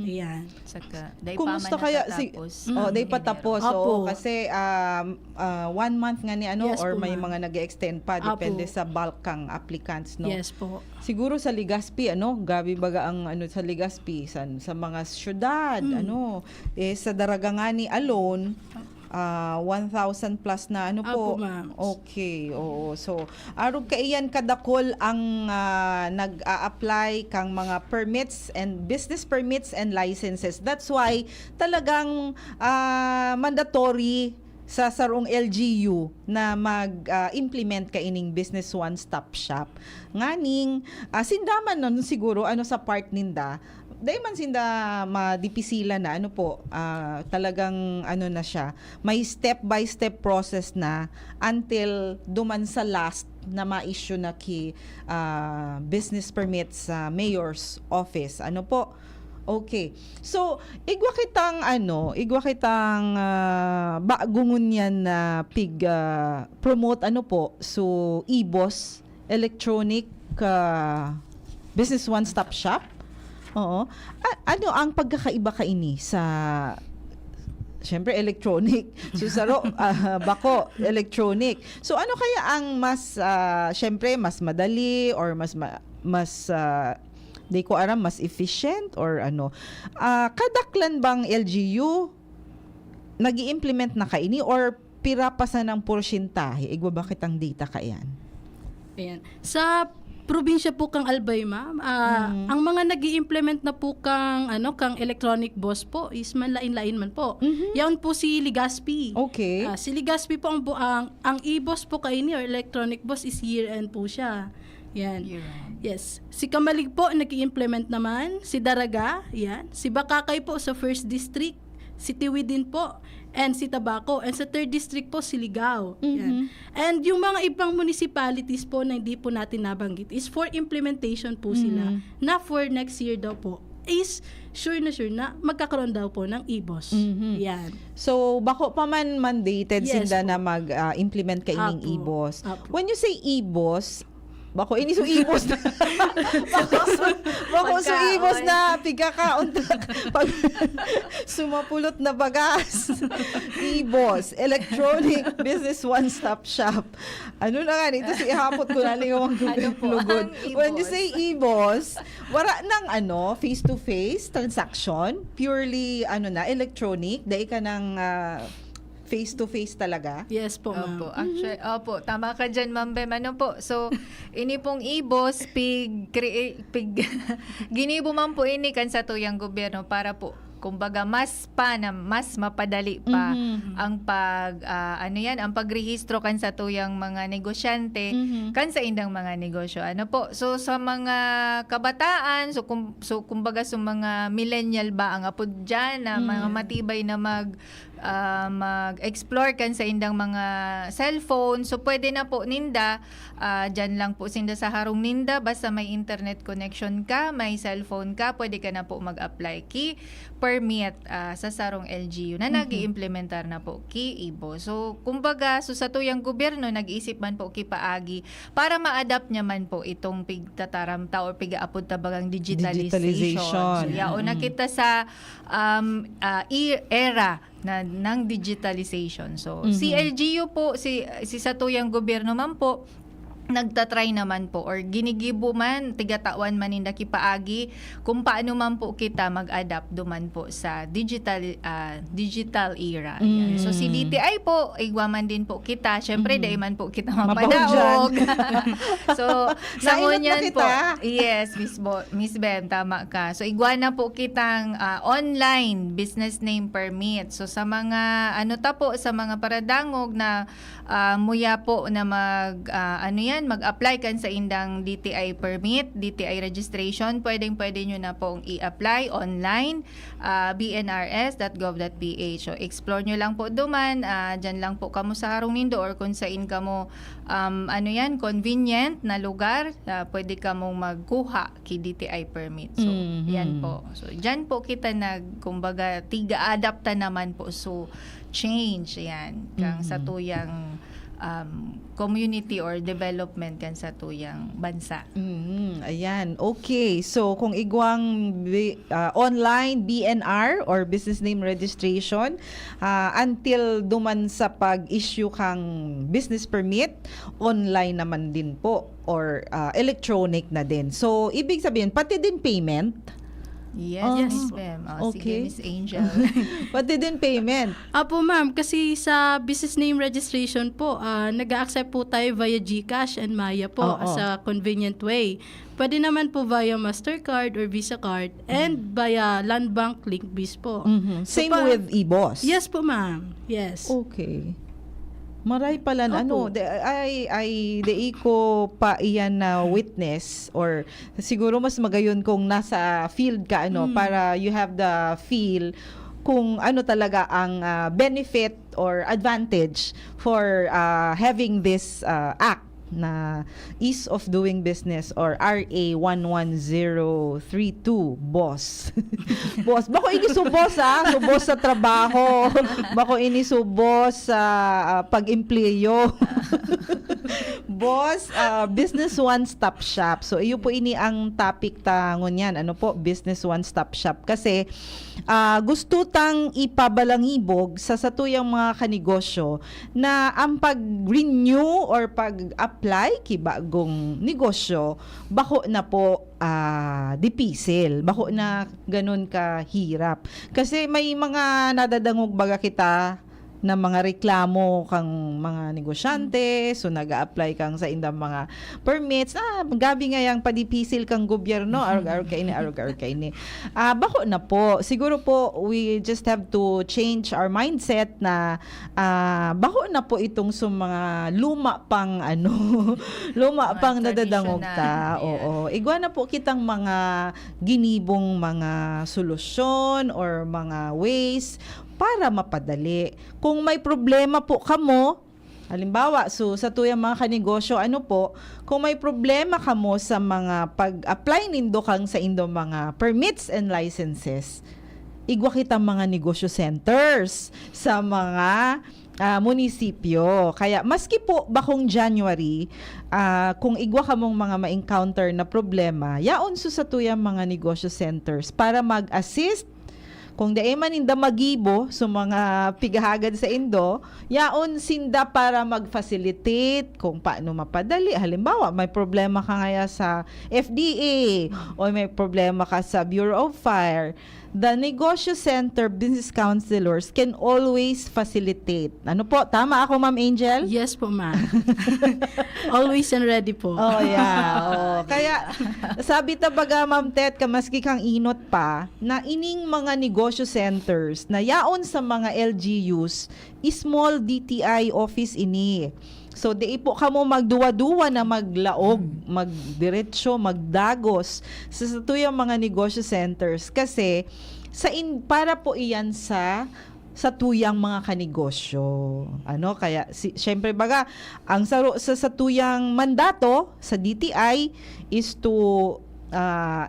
Ayan. Saka, day Kumusta pa man kaya natatapos. day patapos. Apo. So kasi 1 month nga ni Yes or po, may ma'am. mga nag-extend pa depende Apo. sa bulk kang applicants, no. Yes po. Siguro sa Legazpi, gabi baga ang sa Legazpi sa mga syudad, sa Daraga nga ni alone 1,000 plus na po. Apo, ma'am. Okay, oo. So, arog kaiyan kadakol ang nag-a-apply kang mga permits and business permits and licenses. That's why talagang mandatory sa sarong LGU na mag-implement ka ining business one-stop shop. Nganing, sindaman nun siguro sa part ninda, dahil man sinda madipisila na talagang na siya, may step-by-step process na until duman sa last na ma-issue na ki business permits sa mayor's office. Okay. So, igwa kitang bagungon yan na promote so e-boss electronic business one-stop shop. Oo. Ano ang pagkakaiba kaini sa syempre electronic. So bako electronic. So ano kaya ang mas syempre mas madali or mas di ko aram mas efficient or kadaklan bang LGU nag-i-implement na kaini or pira pa sa ng porsyentahe? Igwa ba kitang data kayan? Ayan. Sa probinsya po kang Albay, ma'am, ang mga nag-i-implement na po kang electronic boss po is manlain-lain man po. Yan po si Legazpi. Okay. Si Legazpi po ang e-boss po kaini or electronic boss is year-end po siya. Yan. Yes. Si Kamalig po nag-i-implement naman, si Daraga, yan. Si Bakakay po sa First District, si Tiwidin po, and si Tabaco. And sa 3rd District po, si Ligao. Yan. And yung mga ibang municipalities po na hindi po natin nabanggit is for implementation po sila. Na for next year daw po is sure na magkakaroon daw po ng e-boss. Yan. So, bako pa man mandated Yes sinda po. na mag-implement ka ining Apo. e-boss. Apo. When you say e-boss, bako ini so e-boss na. bako so Pagkaon. e-boss na pigkakaon pag sumapulot na bagas. E-boss, electronic business one-stop shop. Ano na nga nito si ihapot ko na lang yung po lugod. ang e-boss? When you say e-boss, wala nang face-to-face transaction, purely electronic, dahil ka ng face-to-face talaga. Yes po, ma'am. Opo, actually, tama ka dyan, Ma'am Bem. So, ini pong e-boss, ginibo man po ini kan sa tuyang gobyerno para po, kumbaga mas mapadali pa ang ang pagrehistro kan sa tuyang mga negosyante kan sa indang mga negosyo. So sa mga kabataan, kumbaga sa mga millennial ba ang apod dyan na mga matibay na mag-explore kan sa indang mga cellphone. So pwede na po ninda, dyan lang po sinda sa harong ninda, basta may internet connection ka, may cellphone ka, pwede ka na po mag-apply ki permit sa sarong LGU na nag-iimplementar na po ki Ibo. So kumbaga, so sa tuyang gobyerno, nag-iisip man po ki paagi para ma-adapt niya man po itong pigtataramta or pigaapod tabagang digitalization. So yaon na kita sa era ng digitalization. So si LGU po, si sa tuyang gobyerno man po, nagtatry naman po or ginigibo man, tigatawan man ninda kipaagi kung paano man po kita mag-adapt duman po sa digital era. Ayan. So si DTI po, igwaman din po kita. Syempre, dahil man po kita mapadaog. So, nangunyan po. Yes, Miss Bem, tama ka. So, igwana po kitang online business name permit. So, sa mga, sa mga paradangog na muya po na mag-apply kan sa indang DTI permit, DTI registration, pwede nyo na pong i-apply online, bnrs.gov.ph. So, explore nyo lang po duman, dyan lang po kamo sa harong nindo or kung saan kamo, convenient na lugar, pwede kamo magkuha ki DTI permit. So, yan po. So, dyan po kita kumbaga, tiga-adapta naman po. So, change, yan, kang sa tuyang community or development kan sa tuyang bansa. Ayan. Okay. So, kung igwang online BNR or business name registration, until duman sa pag-issue kang business permit, online naman din po or electronic na din. So, ibig sabihin, pati din payment? Yes, Miss Bem. Okay. Sige, Miss Angel. Pati din payment? Apo ma'am, kasi sa business name registration po, nag-accept po tayo via GCash and Maya po sa convenient way. Pwede naman po via Mastercard or Visa card and via Land Bank Linkbis po. So, Same with EBOS? Yes po ma'am. Yes. Okay. Maray pala na, Opo. di ko pa iyan na witness or siguro mas magayon kung nasa field ka para you have the feel kung ano talaga ang benefit or advantage for having this act na Ease of Doing Business or RA 11032 boss. Boss, bako ini subos subos sa trabaho, bako ini subos sa pag-empleyo. Boss, business one-stop shop. So iyo po ini ang topic tangon yan. Ano po, business one-stop shop kasi gusto tang ipabalangibog sa satuyang mga kanegosyo na ang pag-renew or pag-apply kibagong negosyo bako na po dipisil, bako na ganun kahirap. Kasi may mga nadadangog baga kita na mga reklamo kang mga negosyante, so nag-a-apply kang sa indang mga permits, gabi nga yang padipisil kang gobyerno, arug kaini. Bako na po. Siguro po, we just have to change our mindset na bako na po itong mga luma pang nadadangog ta. Oo. Igwa na po kitang mga ginibong mga solusyon or mga ways para mapadali. Kung may problema po kamo, halimbawa, so sa tuyang mga kanegosyo, kung may problema kamo sa mga pag-apply nindo kang sa indo mga permits and licenses, igwa kita mga negosyo centers sa mga munisipyo. Kaya maski po bakong January, kung igwa kamong mga ma-encounter na problema, yaon sa tuyang mga negosyo centers para mag-assist. Kung dae man inda magibo sa mga pigahagad sa indo, yaon sinda para mag-facilitate kung paano mapadali. Halimbawa, may problema ka ngaya sa FDA o may problema ka sa Bureau of Fire, the negosyo center business counselors can always facilitate. Ano po? Tama ako, Ma'am Angel? Yes po ma'am. Always and ready po. Oh, yeah. Kaya, sabi tabaga, Ma'am Tet, kamaski kang inot pa, na ining mga negosyo centers na yaon sa mga LGUs, small DTI office ini. So, di po kamo magduwa-duwa na maglaog, magdiretso, magdagos sa tuyang mga negosyo centers kasi para po iyan sa sa tuyang mga kanegosyo. Ano kaya syempre baga ang sa tuyang mandato sa DTI is to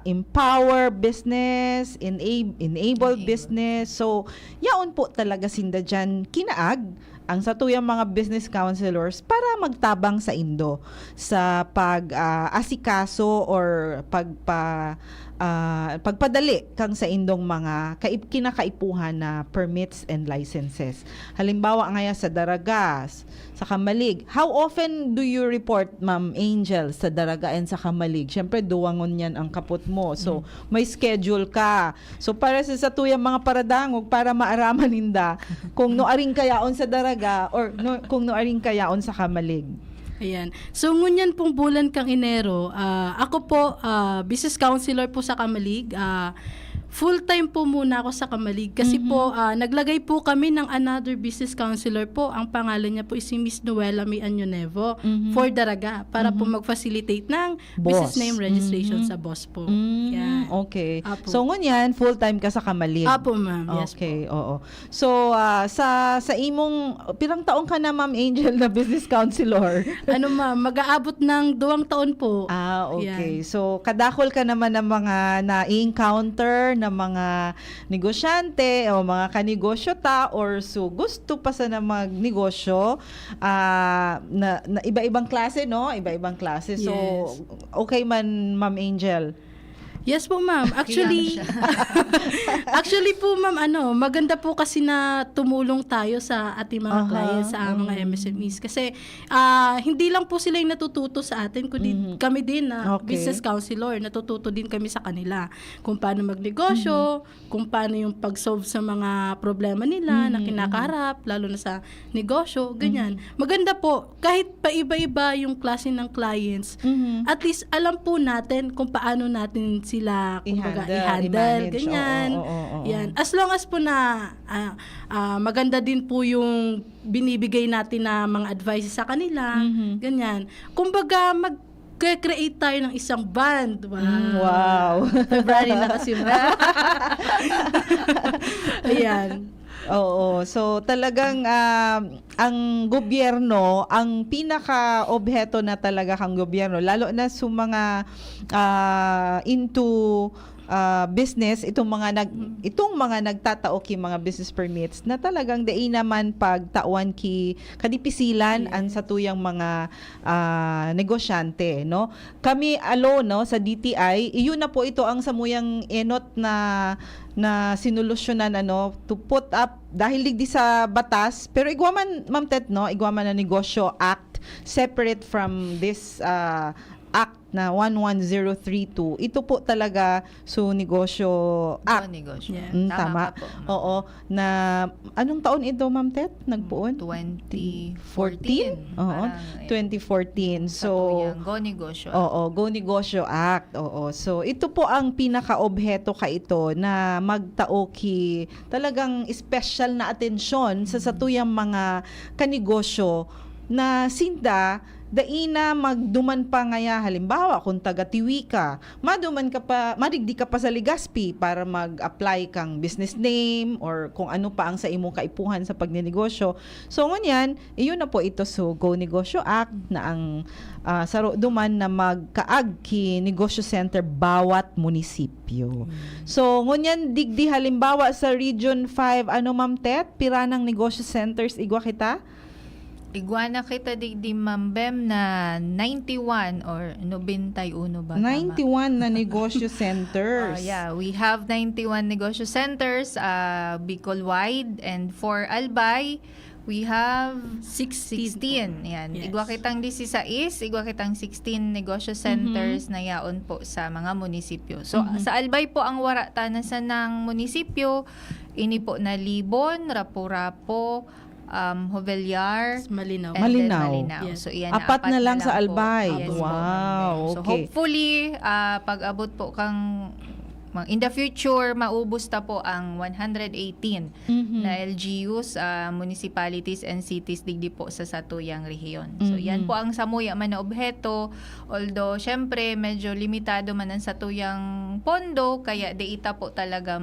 empower business, enable business. So, yaon po talaga sinda dyan kinaag ang satuyang mga business counselors para magtabang sa Indo sa pag-asikaso or pagpadali kang sa indong mga kinakaipuhan na permits and licenses. Halimbawa ngaya sa Daragas, sa Kamalig. How often do you report, Ma'am Angel, sa Daraga and sa Kamalig? Siyempre, duwangon yan ang kapot mo. So, may schedule ka. So, para sa tuyang mga paradangog, para maaraman ninda kung noaring kayaon sa Daraga or kung noaring kayaon sa Kamalig. Ayan. So, ngunyan pong bulan kang Enero, ako po, business counselor po sa Kamalig. Full-time po muna ako sa Kamalig kasi po naglagay po kami ng another business counselor po. Ang pangalan niya po is si Miss Noela May Anyonevo for Daraga para po mag-facilitate ng business name registration sa boss po. Yan. Okay. Apo. So, ngunyan, full-time ka sa Kamalig. Apo, ma'am. Yes Okay, po. oo. So, sa imong, pirang taong ka na, Ma'am Angel, na business counselor? Ano ma'am, mag-aabot ng 2 taon po. Okay. Yan. So, kadakol ka naman ng mga na-encounter na mga negosyante o mga kanegosyo ta or so gusto pa sa na magnegosyo na iba-ibang klase, no? Iba-ibang klase. So, Yes. okay man, Ma'am Angel? Yes po, ma'am. Actually, actually po, ma'am, maganda po kasi na tumulong tayo sa ating mga clients, sa mga MSMEs. Kasi hindi lang po sila yung natututo sa atin, kundi kami din na business counselor, natututo din kami sa kanila. Kung paano magnegosyo, kung paano yung pag-solve sa mga problema nila na kinakaharap, lalo na sa negosyo, ganyan. Maganda po, kahit pa iba-iba yung klase ng clients, at least alam po natin kung paano natin sila kumbaga i-handle, ganyan. Oo. Yan. As long as po na maganda din po yung binibigay natin na mga advice sa kanila, ganyan. Kumbaga mag-create tayo ng isang band. Wow. February na kasi ma'am. Ayan. Oo. So talagang ang gobyerno, ang pinaka-obheto na talaga kang gobyerno, lalo na sa mga into business, itong mga nagtatao ki mga business permits na talagang dai naman pagtauan ki kadipisilan an sa tuyang mga negosyante, no? Kami no sa DTI, iyon na po ito ang samuyang enot na sinulusyonan to put up dahil ligdi sa batas, pero igwaman, Ma'am Tet, no, igwaman na Negosyo Act separate from this Act na 11032. Ito po talaga Negosyo Act. Negosyo. Yeah. Tama. ka po, ma'am. Oo. Na anong taon ito, Ma'am Tet? Nagpuon? 2014. Oo. 2014. So, Go Negosyo. oo, Go Negosyo Act. Oo. So, ito po ang pinaka-obheto ka ito na magtao ki talagang special na atensyon sa satuyang mga kanegosyo na sinda daina magduman pa ngaya, halimbawa kung taga Tiwi ka, madigdi ka pa sa Legazpi para mag-apply kang business name or kung ano pa ang sa imong kaipuhan sa pagnenegosyo. So ngunyan, iyon na po ito Go Negosyo Act na ang saro duman na magkaag ki negosyo center bawat munisipyo. So ngunyan digdi halimbawa sa Region 5, Ma'am Tet, piranang negosyo centers igwa kita? Iguana kita di Ma'am Bem na 91 or 91 ba? 91 na negosyo centers. Yeah, we have 91 negosyo centers Bicol-wide, and for Albay, we have 16. Yan. Yes. Igwa kitang 16, igwa kitang 16 negosyo centers na yaon po sa mga munisipyo. So, sa Albay po ang waratanasan ng munisipyo, ini po na Libon, Rapo-Rapo, Jovellar, Malinaw. and then Malinaw. Yes. So, iyan, Apat na lang sa po. Albay. Yes, po, Wow, Ma'am Bem. So, okay. hopefully, pag abot po kang in the future maubos ta po ang 118 na LGUs, municipalities and cities digdi po sa satuyang rehiyon. So yan po ang samuya man na obheto, although syempre medyo limitado man ang satuyang pondo kaya deita po talaga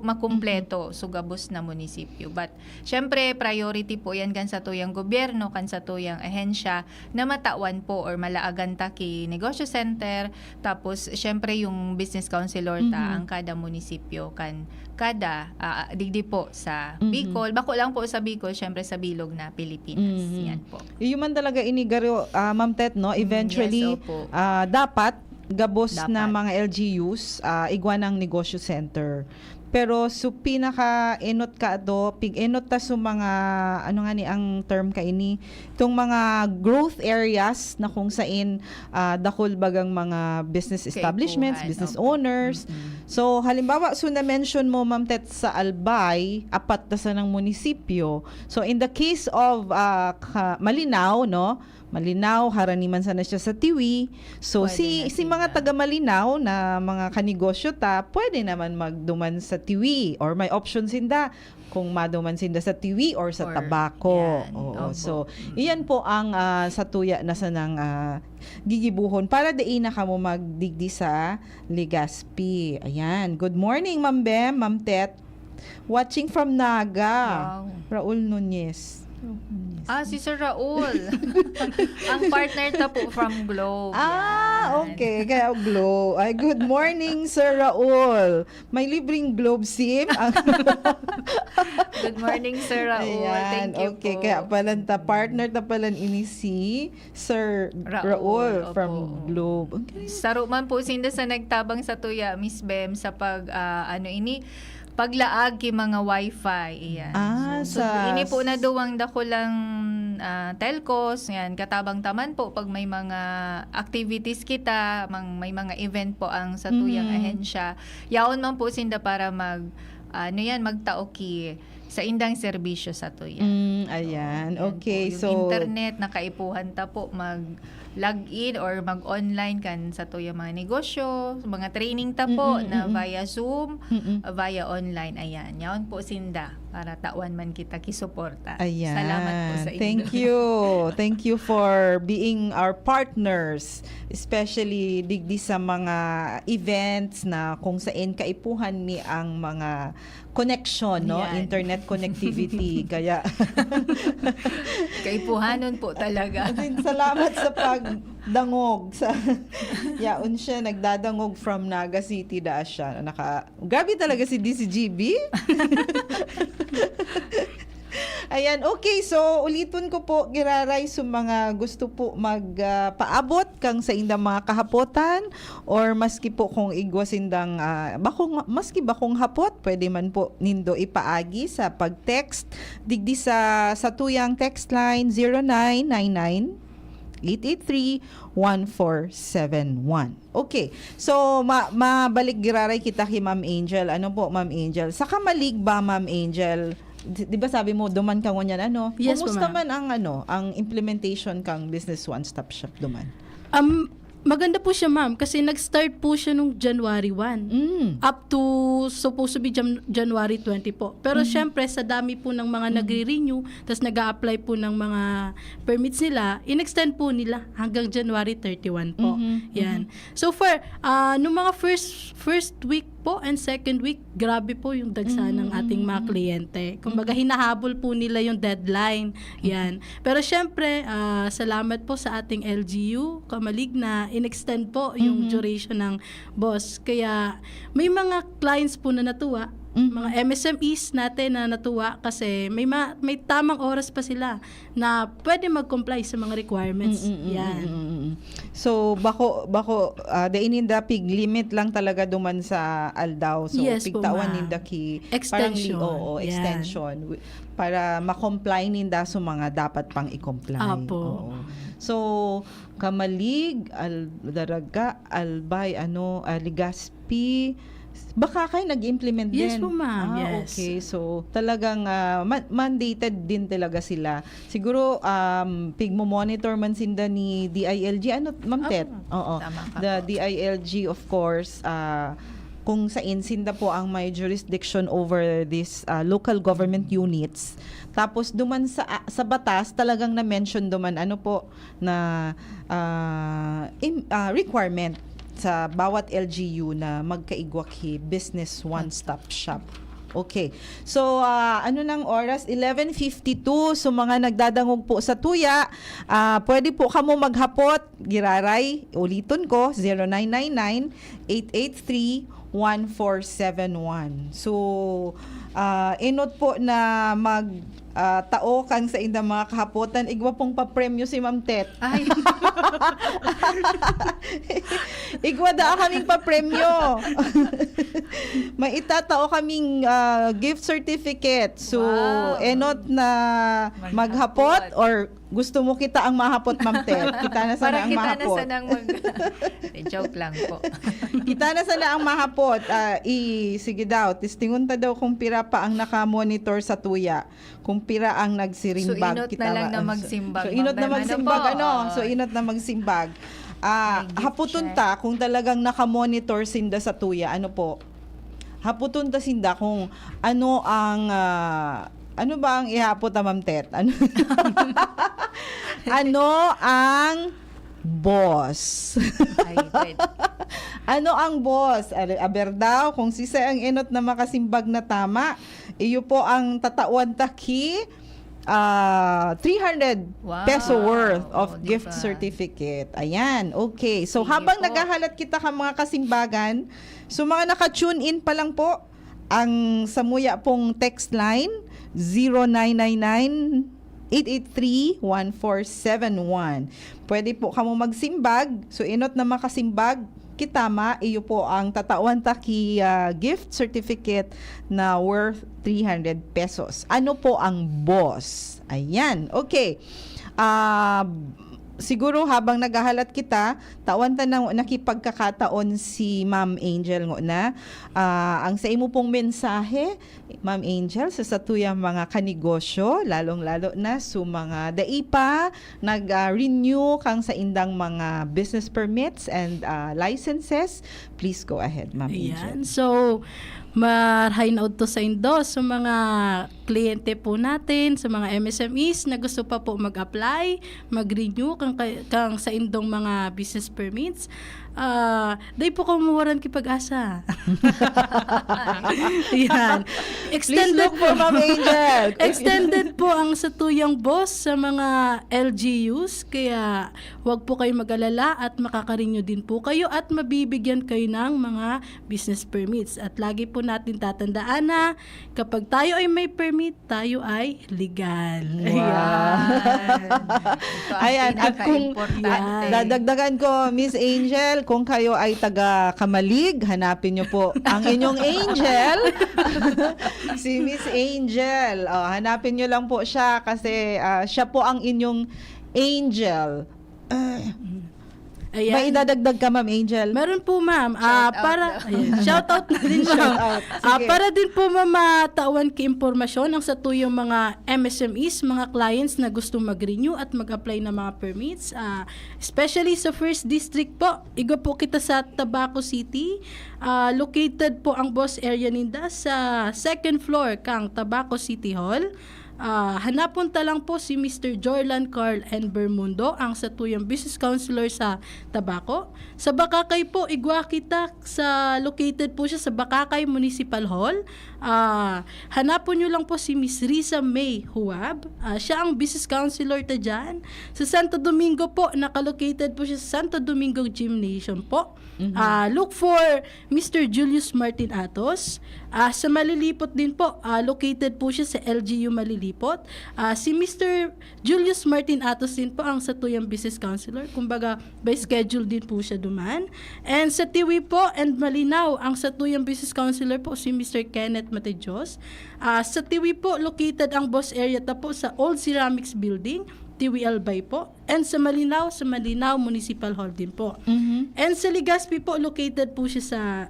makumpleto sugabos na munisipyo. But syempre priority po yan kan satuyang gobyerno, kan satuyang ahensya na matawan po or malaagan ta ki negosyo center, tapos syempre yung business councilor ta ang kada munisipyo kan kada digdi po sa Bicol. Bako lang po sa Bicol, syempre sa bilog na Pilipinas. Yan po. Yung man talaga inigaro, Ma'am Tet, no? Eventually, Yes, opo. dapat gabos Dapat. na mga LGUs, igwa ng negosyo center. Pero so pinaka-enot ka do, pig-enot ta so mga, ano nga ni ang term ka ini, itong mga growth areas na kung saan dakol bagang mga business establishments, Kaipuhan, business opo. owners. So halimbawa, so na-mention mo Ma'am Tet sa Albay, apat na sa ng munisipyo. So in the case of Malinaw, no? Malinaw, haraniman sana siya sa Tiwi. So Pwede na si sila. mga taga Malinaw na mga kanegosyo ta, pwede naman magduman sa Tiwi or may option sinda kung maduman sinda sa Tiwi or sa Or, Tabako. yan, Oo. opo. So iyan po ang satuya na sanang gigibuhon para diin na kamo magdigdi sa Legazpi. Ayan. Good morning, Ma'am Bem, Ma'am Tet. Watching from Naga. Wow. Raul Nunez. Si Sir Raul. Ang partner ta po from Globe. Yan. Okay. Kaya Globe. Ay, good morning, Sir Raul. May libreng Globe SIM. Good morning, Sir Raul. Ayan, Thank you okay. po. Kaya pala partner ta pala ini si Sir Raul Opo. from Globe. Okay. Saro man po sinda sa nagtabang sa tuya, Miss Bem, sa paglaag ki mga wifi. Iyan. So, ini po na duwang dakulang telcos, yan, katabang taman po pag may mga activities kita, may mga event po ang sa tuyang ahensya. Yaon man po sinda para magtao ki sa indang serbisyo sa tuya. Ayan. Yan Okay. po. Yung So, internet, nakaipuhan ta po mag-login or mag-online kan sa tuyang mga negosyo, mga training ta po na via Zoom, via online. Ayan. Yaon po sinda para tawan man kita kisuporta. ayan. Salamat po sa inyo. Thank you. Thank you for being our partners, especially digdi sa mga events na kung saan kaipuhan mi ang mga connection, no? Yan. Internet connectivity. Kaya Kaipuhanon po talaga. salamat sa pagdangog sa yaon siya nagdadangog from Naga City da siya. Grabe talaga si DCGB. Ayan, okay. So, ulitin ko po, giraray sa mga gusto po magpaabot kang sa indang mga kahapotan or maski po kung igwasindang maski bakong hapot, pwede man po nindo ipaagi sa pag-text. Digdi sa tuyang text line 0999 883-1471. Okay. So, mabalik giraray kita kay Ma'am Angel. Ano po, Ma'am Angel? Sa kamalig ba, Ma'am Angel? Di ba sabi mo, duman ka ngunyan, ano? Yes po, Kumusta ma'am. man ang implementation kang Business One Stop Shop duman? Maganda po siya, ma'am, kasi nag-start po siya nung January 1. Up to supposed to be January 20 po. Pero syempre, sa dami po ng mga nagre-renew, tapos nag-a-apply po ng mga permits nila, in-extend po nila hanggang January 31 po. Yan. So far, nung mga first week po and second week, grabe po yung dagsa ng ating mga kliyente. Kumbaga, hinahabol po nila yung deadline. Yan. Pero syempre, salamat po sa ating LGU, Kamalig, na in-extend po yung duration ng boss. Kaya may mga clients po na natuwa, mga MSMEs natin na natuwa kasi may tamang oras pa sila na pwede mag-comply sa mga requirements. Yan. So, bako dainin pig limit lang talaga duman sa Aldaw. So, Yes po, pigtawan ma'am. ninda ki Extension. Yan. extension para ma-comply ninda sa mga dapat pang i-comply. Apo. Oo. So, Kamalig, Daraga, Albay, Legazpi, baka kayo nag-implement din? Yes po, ma'am. Yes. Okay. So, talagang mandated din talaga sila. Siguro, pigmo-monitor man sinda ni DILG. Ano, Ma'am Tet? Oo. Tama ka The po. DILG, of course, kung sa Insinda po ang may jurisdiction over this local government units. Tapos duman sa batas talagang na-mention duman ano po na requirement sa bawat LGU na magkaigwakhi business one-stop shop. Okay. So, ano ng oras? 11:52. So, mga nagdadangog po sa tuya, pwede po kamo maghapot. Giraray, ulitin ko, 0999-883-1471. So, inot po na tao kang sa indang mga kahapotan, igwa pong pa-premyo si Ma'am Tet. Ay, Igwa da kaming pa-premyo. May itatao kaming gift certificate. So, Wow. enot na maghapot or gusto mo kita ang mahapot, Ma'am Tet. Kita na sana parang ang kita na mahapot. sanang joke lang po. Kita na sana ang mahapot. Sige daw, tistingon ta daw kung pira pa ang naka-monitor sa tuya. Kung pira ang nagsirimbag. So, inot na lang na magsimbag, So, inot na Ma'am Bem. magsimbag. Ano po? So, inot na magsimbag. May gift Haputon check. ta kung talagang naka-monitor sinda sa tuya. Ano po? Haputon ta sinda kung ano ang... ano ba ang ihapot na Ma'am Tet? Ano? Ano ang boss? Ay, pwede. Ano ang boss? Aber daw, kung sisa ang enot na makasimbag na tama, iyo po ang tatawan taki 300 Wow. peso worth of Oh, gift diba? certificate. Ayan, okay. So Sige habang po. naghahalat kita ka mga kasimbagan, so mga naka-tune in pa lang po, ang samuya pong text line 0999-883-1471. Pwede po kamo magsimbag. So inot na makasimbag, kitama, iyo po ang tatawan taki gift certificate na worth 300 pesos. Ano po ang boss? Ayan, okay. Siguro habang naghahalat kita, tawan ta nang nakipagkakataon si Ma'am Angel ngo na. Ang sa imo pong mensahe, Ma'am Angel, sa satuyang mga kanegosyo, lalong-lalo na sa mga daipa, nag-renew kang sa indang mga business permits and licenses. Please go ahead, Ma'am Ayan. Angel. So, marahay na to sa Indo sa mga kliyente po natin, sa mga MSMEs na gusto pa po mag-apply, mag-renew kang sa indong mga business permits. Day po kumuwaran kipag-asa. Yan. Please look for Ma'am Angel. Extended po ang satuyang boss sa mga LGUs, kaya wag po kayo mag-alala at makakarenew din po kayo at mabibigyan kayo ng mga business permits. At lagi po natin tatandaan na kapag tayo ay may permit, tayo ay legal. Ayan, at kung pinaka-importante. dadagdagan ko, Miss Angel, kung kayo ay taga Kamalig, hanapin nyo po ang inyong angel. Si Miss Angel. Hanapin nyo lang po siya kasi siya po ang inyong angel. Ayan. May idadagdag ka, Ma'am Angel? Meron po, ma'am. Shout out Para daw. shout out na din, Shout ma'am. out. Sige. Para din po matawan ki impormasyon ang sa tuyong mga MSMEs, mga clients na gusto mag-renew at mag-apply ng mga permits. Especially sa First District po. Igo po kita sa Tabaco City. Located po ang boss area ninda sa second floor kang Tabaco City Hall. Hanapon ta lang po si Mr. Jorlan Carl N. Bermundo, ang satuyang business counselor sa Tabaco. Sa Bakakay po, igwa kita located po siya sa Bakakay Municipal Hall. Hanapon nyo lang po si Miss Risa May Huwab. Siya ang business counselor ta dyan. Sa Santo Domingo po, nakalocated po siya sa Santo Domingo Gymnasium po. Look for Mr. Julius Martin Atos. Sa Malilipot din po, located po siya sa LGU Malilipot. Si Mr. Julius Martin Atos din po ang satuyang business counselor. Kumbaga, by schedule din po siya duman. And sa Tiwi po and Malinaw, ang satuyang business counselor po si Mr. Kenneth Matejos. Sa Tiwi po, located ang boss area ta po sa Old Ceramics Building, Tiwi Albay po. And sa Malinaw Municipal Hall din po. And sa Legazpi po, located po siya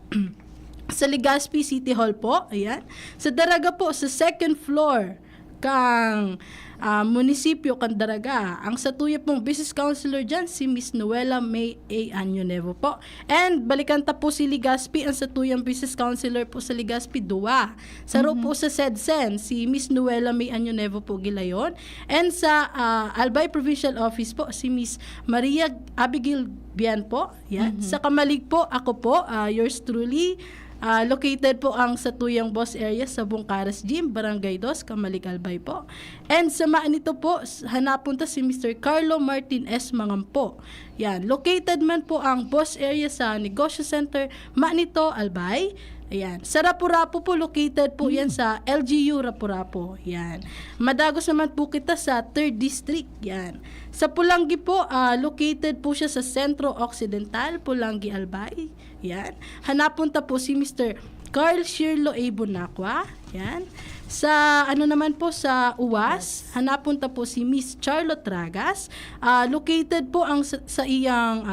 sa Legazpi City Hall po. Ayan. Sa Daraga po, sa second floor kang munisipyo Candaraga. Ang satuya pong business councilor dyan, si Miss Noela May A. Anyonevo po. And balikan ta po si Legazpi, ang satuyang business councilor po sa Legazpi, Dua. Saro po sa SEDSEN, si Miss Noela May Anyonevo po gilayon. And sa Albay Provincial Office po, si Miss Maria Abigail Bian po. Yan. Sa Kamalig po, ako po, yours truly. Located po ang satuyang boss area sa Bungkaras Gym, Barangay 2, Kamalig Albay po. And sa Maanito po, hanapunta si Mr. Carlo Martin S. Mangampo. Yan. Located man po ang boss area sa Negosyo Center, Maanito, Albay. Ayan. Sa Rapu-Rapu po, located po yan sa LGU Rapu-Rapu. Yan. Madagos naman po kita sa 3rd District. Yan. Sa Pulangi po, located po siya sa Sentro Occidental, Pulangi, Albay. Yan. Hanapunta po si Mr. Carl Shirlo A. Bonacqua. Yan. Sa naman po sa UWAS, hanapunta po si Miss Charlotte Ragas. Located po ang sa iyang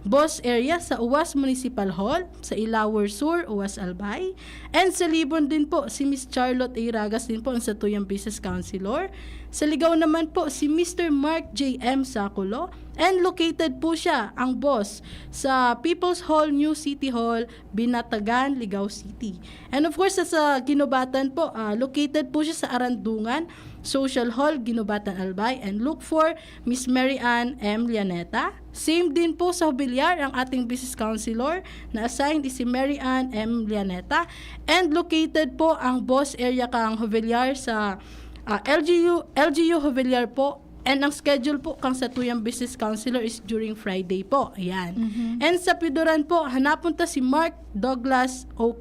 boss area sa UWAS Municipal Hall, sa Ilawar Sur, UWAS Albay. And sa Libon din po si Miss Charlotte A. Ragas din po ang satuyang business councilor. Sa Ligaw naman po si Mr. Mark J. M. Saculo. And located po siya, ang boss, sa People's Hall, New City Hall, Binatagan, Ligao City. And of course, sa Ginobatan po, located po siya sa Arandungan, Social Hall, Ginobatan, Albay. And look for Miss Mary Ann M. Lianeta. Same din po sa Hobilyar, ang ating business councilor na assigned is si Mary Ann M. Lianeta. And located po ang boss area kang Hobilyar sa LGU Hobilyar po. And ang schedule po kang satuyang business councilor is during Friday po. Ayan. And sa Pidoran po, hanapunta si Mark Douglas O.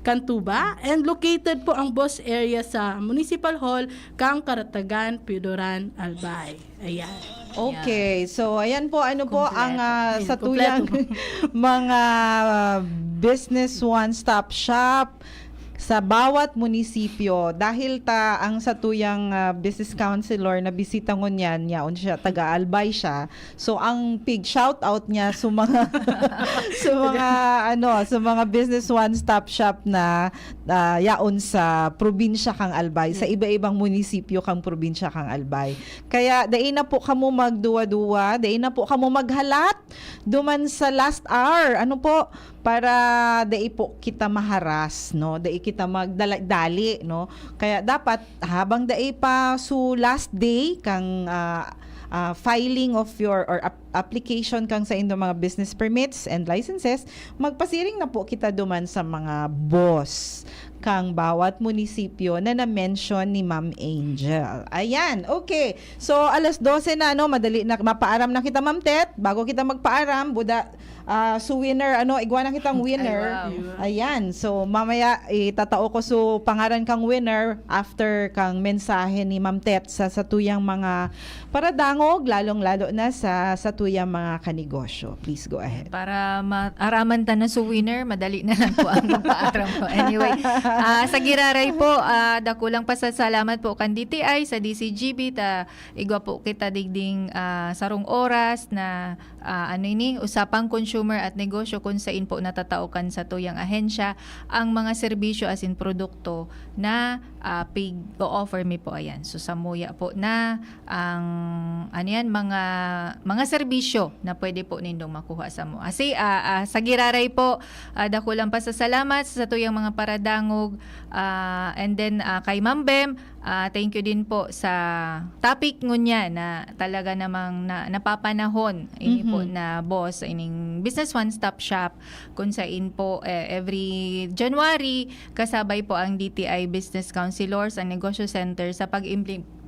Cantuba. And located po ang boss area sa Municipal Hall, Kang Karatagan, Pidoran, Albay. Ayan. Okay, so ayan po po ang Ayan, satuyang mga business one-stop shop sa bawat munisipyo. Dahil ang satuyang business councilor na bisita ngon yan, yaon siya, taga-Albay siya. So ang big shout out niya sa mga sa mga business one-stop shop na yaon sa probinsya kang Albay, sa iba-ibang munisipyo kang probinsya kang Albay. Kaya dai na po kamo magduwa-duwa, dai na po kamo maghalat duman sa last hour. Para dai po kita maharas, no? Dai kita magdali, no? Kaya dapat habang dai pa last day kang filing of your or application kang sa inyong mga business permits and licenses, magpasiring na po kita duman sa mga boss kang bawat munisipyo na na-mention ni Ma'am Angel. Ayan, okay. So, 12:00 na, madali na, mapaaram na kita, Ma'am Tet. Bago kita magpaaram, winner, igwa na kitang winner. Ay, wow. Ayan, so mamaya itatao ko pangaran kang winner after kang mensahe ni Ma'am Tet sa satuyang mga paradangog, lalong-lalo na sa satuyang mga kanegosyo. Please go ahead. Para maaraman ta na sa winner, madali na lang po ang magpaaram ko. Anyway, sa Giraray po, dakulang pasasalamat po kan DTI sa DCGB, igwa po kita digding sarong oras na usapang consumer at negosyo kung saan po natataukan sa tuyang ahensya ang mga serbisyo as in produkto na pig-offer mi po. Ayan. So samuya po na ang mga serbisyo na pwede po nindong makuha sa mo. Kasi sa Giraray po, dakulang pasasalamat sa tuyang mga paradangog, and then kay Ma'am Bem, thank you din po sa topic ngunya na talaga namang napapanahon ini po na boss ining business one-stop shop kung saan po every January kasabay po ang DTI Business Councilors ang Negosyo Center sa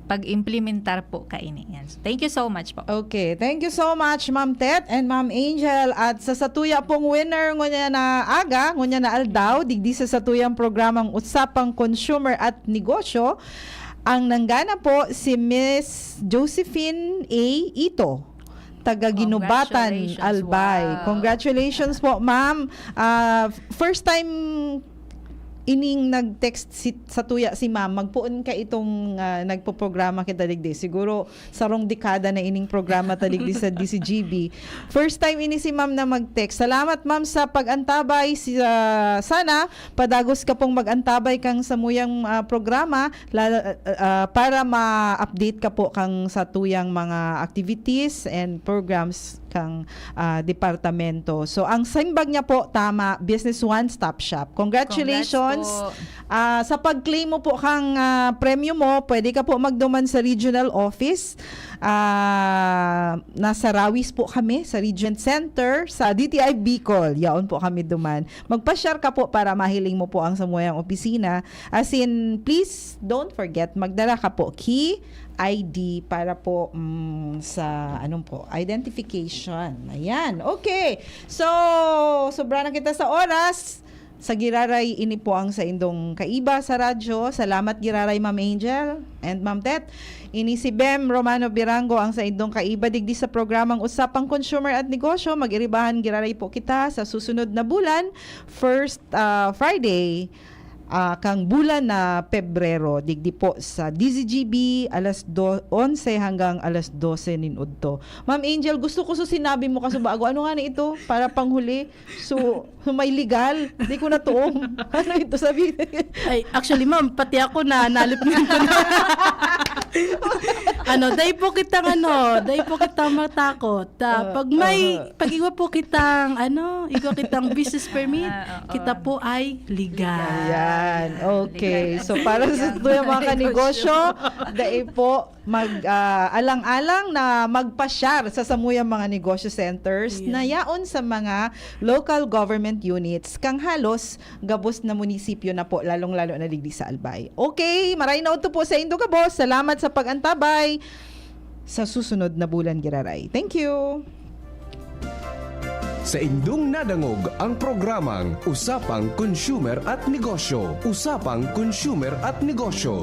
pag-implementar po kaini. Yan. So, thank you so much po. Okay, thank you so much Ma'am Tet and Ma'am Angel. At sa satuya pong winner ngunya na ngunya na aldaw, digdi sa satuyang programang Usapang Consumer at Negosyo, ang nanggana po si Miss Josephine A. Ito, taga Ginubatan, Congratulations. Albay. Wow. Congratulations po, ma'am. First time ining nag-text sa tuya si ma'am, magpuon ka itong nagpo-programa kita digdi. Siguro sarong dekada na ining programa taligdi sa DCGB. First time ini si ma'am na mag-text. Salamat ma'am sa pag-antabay. Sana padagos ka pong mag-antabay kang sa muyang programa para ma-update ka po kang sa tuyang mga activities and programs kang departamento. So ang simbag niya po tama, Business One Stop Shop. Congratulations. Sa pag-claim mo po kang premyo mo, pwede ka po magduman sa regional office. Nasa Rawis po kami sa Region Center sa DTI Bicol. Yaon po kami duman. Magpa-share ka po para mahiling mo po ang samuyang opisina. As in, please don't forget, magdala ka po key, ID para po sa identification. Ayan. Okay. So, sobra na kita sa oras. Sa Giraray, ini po ang sa indong kaiba sa radyo. Salamat Giraray, Ma'am Angel and Ma'am Tet. Ini si Bem Romano Birango ang sa indong kaiba digdi sa programang Usapang Consumer at Negosyo. Mag-iribahan Giraray po kita sa susunod na bulan. First Friday kang bulan na Pebrero, digdi po sa DZGB alas 11 hanggang alas 12 ninudto. Ma'am Angel, gusto ko so sinabi mo kasubago. Ano nga na ito? Para panghuli. So may legal. Di ko na tuong. Ano ito sabi? Ay, actually ma'am, pati ako na nalipin ko na. Dahil po kitang matakot. Pag iwa po kitang business permit, kita po ay legal. Ayan. Okay. So para sa tuyang mga kanegosyo, dahil po alang-alang na magpasyar sa samuyang mga negosyo centers na yaon sa mga local government units kang halos gabos na munisipyo na po, lalong-lalo na digdi sa Albay. Okay, maray na ito po sa Indo Gabos. Salamat sa pag-antabay sa susunod na bulan Giraray. Thank you. Sa indong nadangog ang programang Usapang Consumer at Negosyo. Usapang Consumer at Negosyo.